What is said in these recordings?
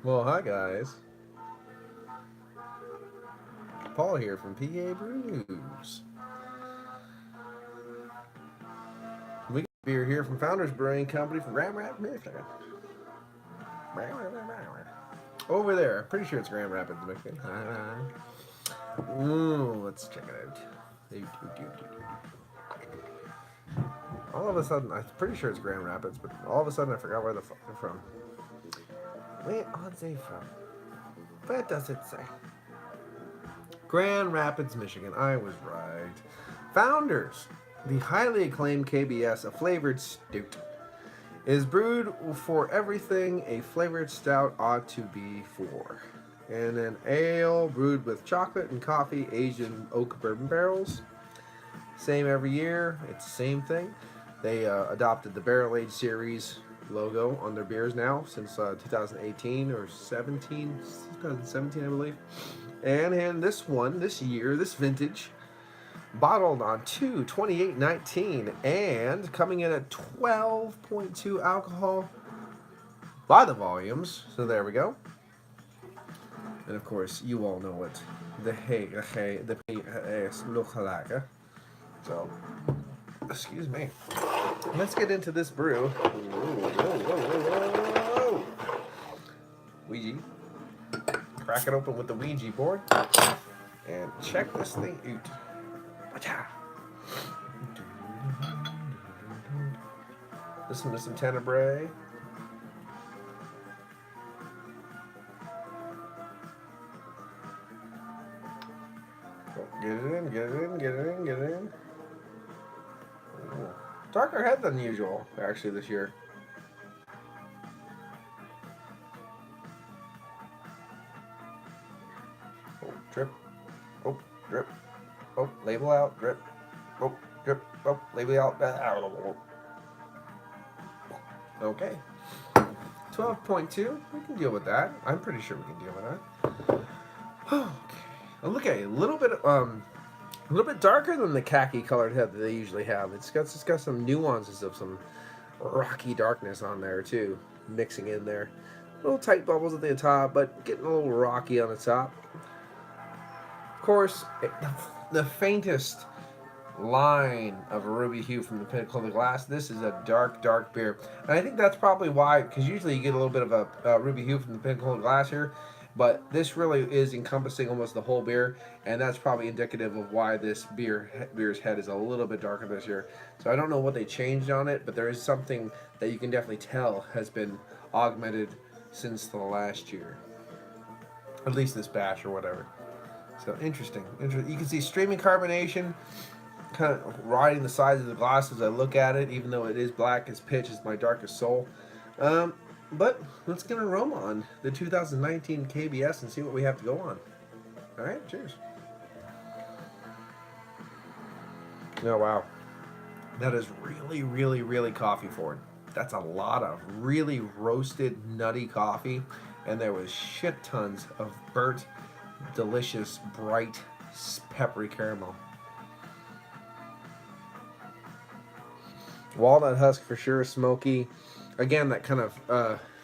Well, hi guys. Paul here from PABrewNews. We got beer here from Founders Brewing Company from Grand Rapids, Michigan. Over there. Pretty sure it's Grand Rapids, Michigan. Ooh, let's check it out. All of a sudden, I'm pretty sure it's Grand Rapids, but all of a sudden I forgot where the fuck they're from. Where are they from? Where does it say? Grand Rapids, Michigan. I was right. Founders. The highly acclaimed KBS, a flavored stout, is brewed for everything a flavored stout ought to be for. And an ale brewed with chocolate and coffee aged in oak bourbon barrels. Same every year. It's the same thing. They adopted the Barrel Age Series logo on their beers now since 2018 or 2017, I believe. And this one, this year, this vintage, bottled on 2/28/19 and coming in at 12.2 alcohol by the volumes. So there we go. And of course, you all know it. The PABrewNews look like. So, excuse me. Let's get into this brew. Whoa. Ouija. Crack it open with the Ouija board and check this thing out. Listen to some Tenebrae. Get it in, get it in, get it in, get it in. Ooh. Darker head than usual, actually, this year. Oh, drip. Oh, drip. Oh, label out, drip. Oh, drip. Oh, label out. Okay. 12.2. We can deal with that. I'm pretty sure we can deal with that. Okay. Look at it. A little bit darker than the khaki colored head that they usually have. It's got some nuances of some rocky darkness on there too, mixing in there. Little tight bubbles at the top, but getting a little rocky on the top. Of course, the faintest line of a ruby hue from the pinnacle of the glass. This is a dark beer, and I think that's probably why, because usually you get a little bit of a ruby hue from the pinnacle of the glass here, but this really is encompassing almost the whole beer, and that's probably indicative of why this beer's head is a little bit darker this year. So I don't know what they changed on it, but there is something that you can definitely tell has been augmented since the last year, at least this batch or whatever. So interesting. You can see streaming carbonation kind of riding the sides of the glass as I look at it, even though it is black as pitch, it's my darkest soul. But let's get an aroma on the 2019 KBS and see what we have to go on. All right, cheers. Oh, wow. That is really coffee forward. That's a lot of really roasted, nutty coffee, and there was shit tons of burnt, delicious, bright, peppery caramel. Walnut husk for sure, smoky. Again, that kind of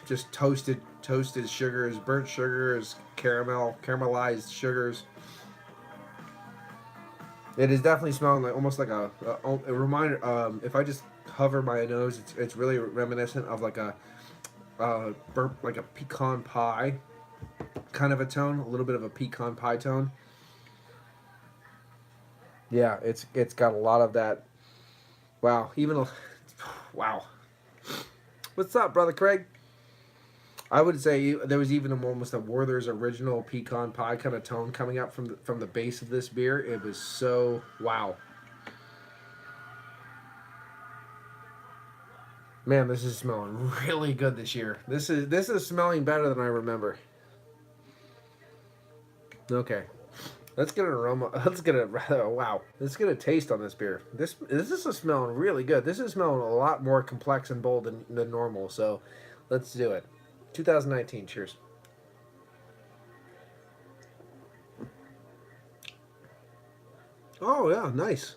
just toasted sugars, burnt sugars, caramelized sugars. It is definitely smelling like almost like a reminder. If I just hover my nose, it's really reminiscent of like a pecan pie kind of a tone, a little bit of a pecan pie tone. Yeah, it's got a lot of that. Wow, wow. What's up, brother Craig? I would say there was even almost a Werther's original pecan pie kind of tone coming out from the base of this beer. It was so wow. Man, this is smelling really good this year. This is smelling better than I remember. Okay. Let's get an aroma. Let's get a wow. Let's get a taste on this beer. This is smelling really good. This is smelling a lot more complex and bold than normal. So, let's do it. 2019. Cheers. Oh yeah, nice.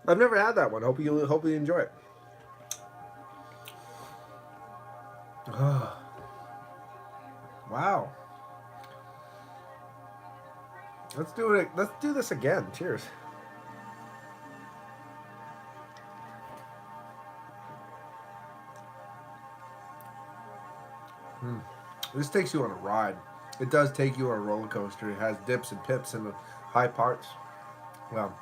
I've never had that one. Hope you enjoy it. Oh. Wow. Let's do it. Let's do this again. Cheers. This takes you on a ride. It does take you on a roller coaster. It has dips and pips and the high parts. Well,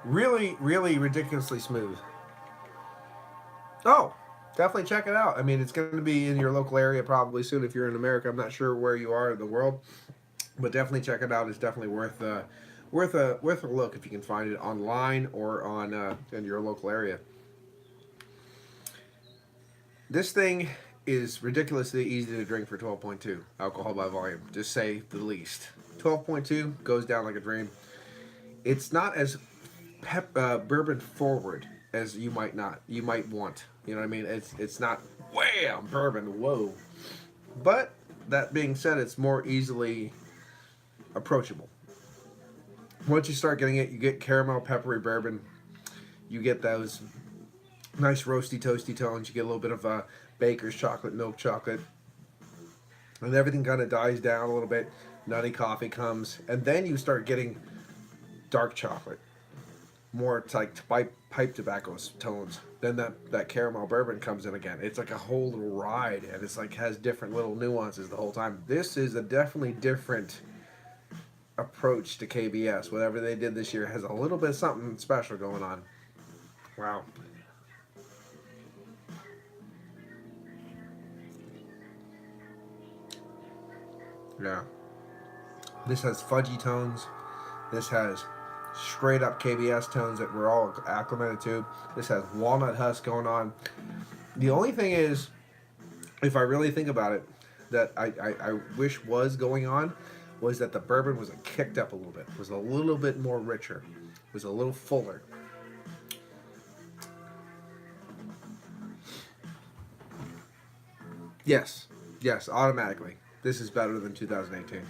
really, really ridiculously smooth. Oh, definitely check it out. I mean, it's going to be in your local area probably soon if you're in America. I'm not sure where you are in the world, but definitely check it out. It's definitely worth a look if you can find it online or on in your local area. This thing is ridiculously easy to drink for 12.2 alcohol by volume, to say the least. 12.2 goes down like a dream. It's not as bourbon forward as you might want. You know what I mean? It's not wham bourbon, whoa. But that being said, it's more easily approachable. Once you start getting it, you get caramel, peppery bourbon. You get those nice roasty, toasty tones. You get a little bit of baker's chocolate, milk chocolate. And everything kind of dies down a little bit. Nutty coffee comes. And then you start getting dark chocolate. More like pipe tobacco tones. Then that caramel bourbon comes in again. It's like a whole little ride. And it's like has different little nuances the whole time. This is a definitely different approach to KBS. Whatever they did this year has a little bit of something special going on. Wow. Yeah. This has fudgy tones. This has straight up KBS tones that we're all acclimated to. This has walnut husk going on. The only thing is, if I really think about it, that I wish was going on was that the bourbon was kicked up a little bit. Was a little bit more richer. Was a little fuller. Yes. Yes, automatically. This is better than 2018.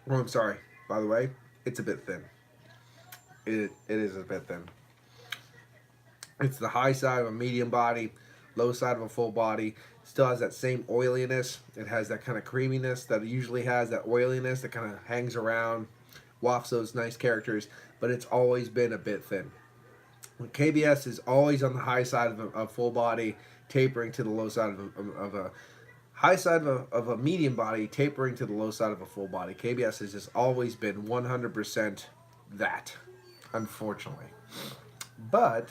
Oh, I'm sorry. By the way, it's a bit thin. It is a bit thin. It's the high side of a medium body, low side of a full body. Still has that same oiliness. It has that kind of creaminess that it usually has, that oiliness that kind of hangs around, wafts those nice characters, but it's always been a bit thin. KBS is always on the high side of a full body, tapering to the low side of a high side of a medium body, tapering to the low side of a full body. KBS has just always been 100% that, unfortunately. But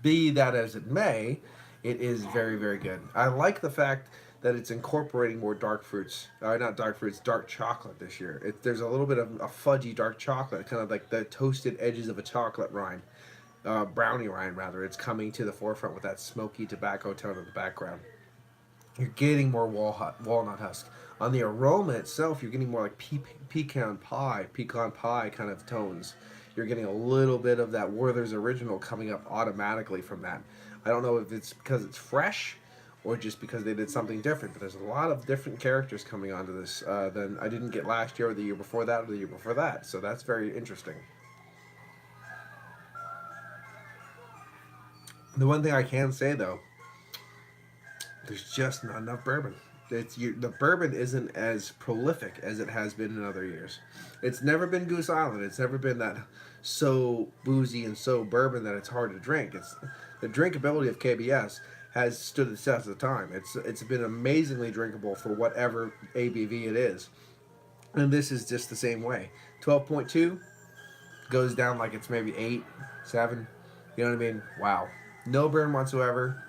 be that as it may, it is very, very good. I like the fact that it's incorporating more dark fruits. Not dark fruits, dark chocolate this year. There's a little bit of a fudgy dark chocolate, kind of like the toasted edges of a chocolate rind. Brownie rind, rather. It's coming to the forefront with that smoky tobacco tone in the background. You're getting more walnut husk. On the aroma itself, you're getting more like pecan pie kind of tones. You're getting a little bit of that Werther's Original coming up automatically from that. I don't know if it's because it's fresh or just because they did something different, but there's a lot of different characters coming onto this than I didn't get last year or the year before that or the year before that. So that's very interesting. The one thing I can say, though, there's just not enough bourbon. The bourbon isn't as prolific as it has been in other years. It's never been Goose Island. It's never been that so boozy and so bourbon that it's hard to drink. It's the drinkability of KBS has stood the test of time. It's been amazingly drinkable for whatever ABV it is, and this is just the same way. 12.2 goes down like it's maybe 8, 7. You know what I mean? Wow. No burn whatsoever.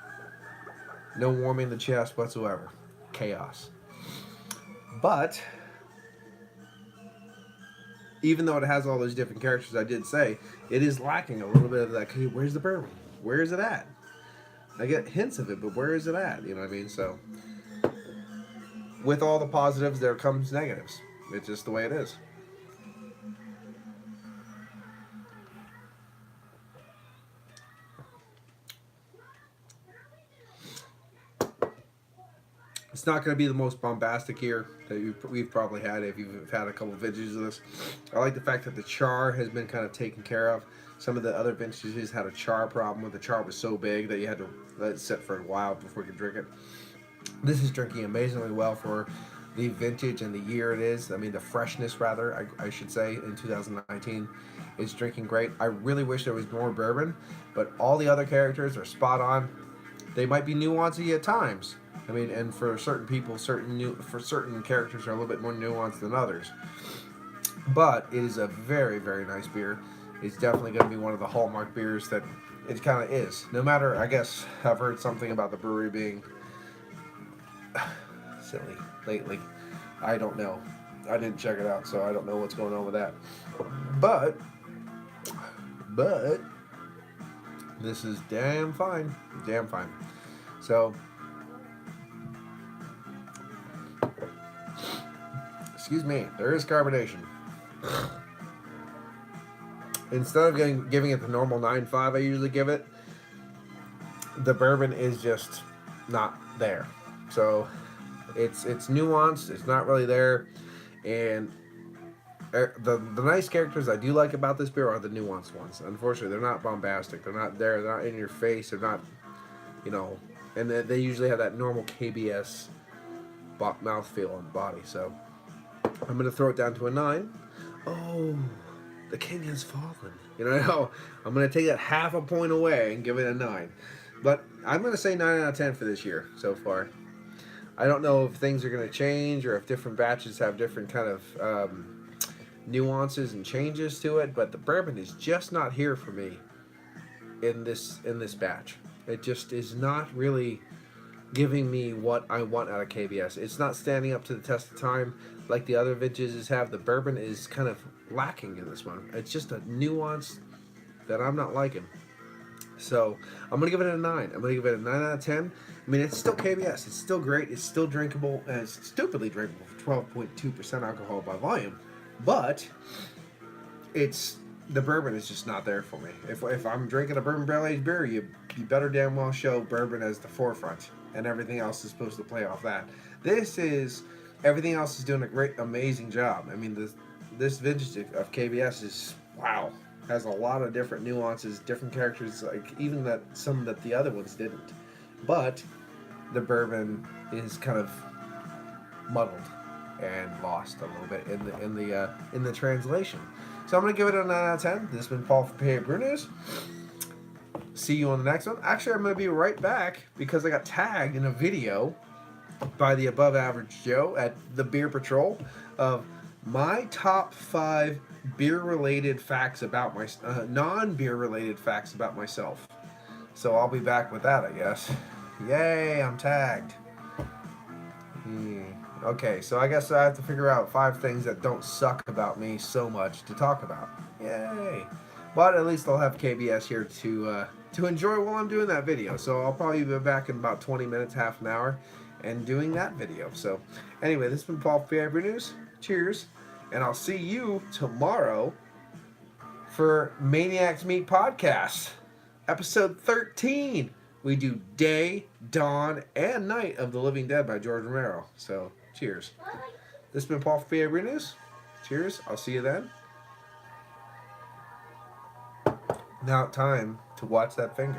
No warming the chest whatsoever. Chaos. But even though it has all those different characters I did say, it is lacking a little bit of that. Hey, where's the bourbon? Where is it at? I get hints of it, but where is it at? You know what I mean? So with all the positives, there comes negatives. It's just the way it is. It's not going to be the most bombastic year that we've probably had if you've had a couple of vintages of this. I like the fact that the char has been kind of taken care of. Some of the other vintages had a char problem where the char was so big that you had to let it sit for a while before you could drink it. This is drinking amazingly well for the vintage and the year it is. I mean, the freshness, rather, I should say, in 2019 is drinking great. I really wish there was more bourbon, but all the other characters are spot on. They might be nuancey at times. I mean, and for certain people, certain characters are a little bit more nuanced than others. But it is a very, very nice beer. It's definitely going to be one of the hallmark beers that it kind of is. No matter, I guess, I've heard something about the brewery being silly lately. I don't know. I didn't check it out, so I don't know what's going on with that. But this is damn fine. Damn fine. So, excuse me, there is carbonation. Instead of giving it the normal 9.5 I usually give it, the bourbon is just not there. So it's nuanced, it's not really there, and the nice characters I do like about this beer are the nuanced ones. Unfortunately, they're not bombastic, they're not there, they're not in your face, they're not, you know, and they usually have that normal KBS mouthfeel on the body. So I'm going to throw it down to a 9. Oh, the king has fallen. You know, I'm going to take that half a point away and give it a 9. But I'm going to say 9 out of 10 for this year so far. I don't know if things are going to change or if different batches have different kind of nuances and changes to it, but the bourbon is just not here for me in this batch. It just is not really giving me what I want out of KBS. It's not standing up to the test of time like the other vintages have. The bourbon is kind of lacking in this one. It's just a nuance that I'm not liking. So I'm going to give it a 9. I'm going to give it a 9 out of 10. I mean, it's still KBS. It's still great. It's still drinkable. And it's stupidly drinkable for 12.2% alcohol by volume. But the bourbon is just not there for me. If I'm drinking a bourbon barrel aged beer, you better damn well show bourbon as the forefront. And everything else is supposed to play off that. Everything else is doing a great, amazing job. I mean, this vintage of KBS is, wow. Has a lot of different nuances, different characters, like even some that the other ones didn't. But the bourbon is kind of muddled and lost a little bit in the translation. So I'm gonna give it a 9 out of 10. This has been Paul from PABrewNews. See you on the next one. Actually, I'm gonna be right back because I got tagged in a video by the Above Average Joe at the Beer Patrol of my top 5 beer-related facts about my non-beer-related facts about myself. So I'll be back with that, I guess. Yay, I'm tagged. Okay, so I guess I have to figure out 5 things that don't suck about me so much to talk about. Yay! But at least I'll have KBS here to enjoy while I'm doing that video. So I'll probably be back in about 20 minutes, half an hour, and doing that video. So anyway, this has been Paul from PABrewNews. Cheers. And I'll see you tomorrow for Maniacs Meet Podcast, episode 13. We do Day, Dawn, and Night of the Living Dead by George Romero. So, cheers. This has been Paul from PABrewNews. Cheers. I'll see you then. Now time to watch that finger.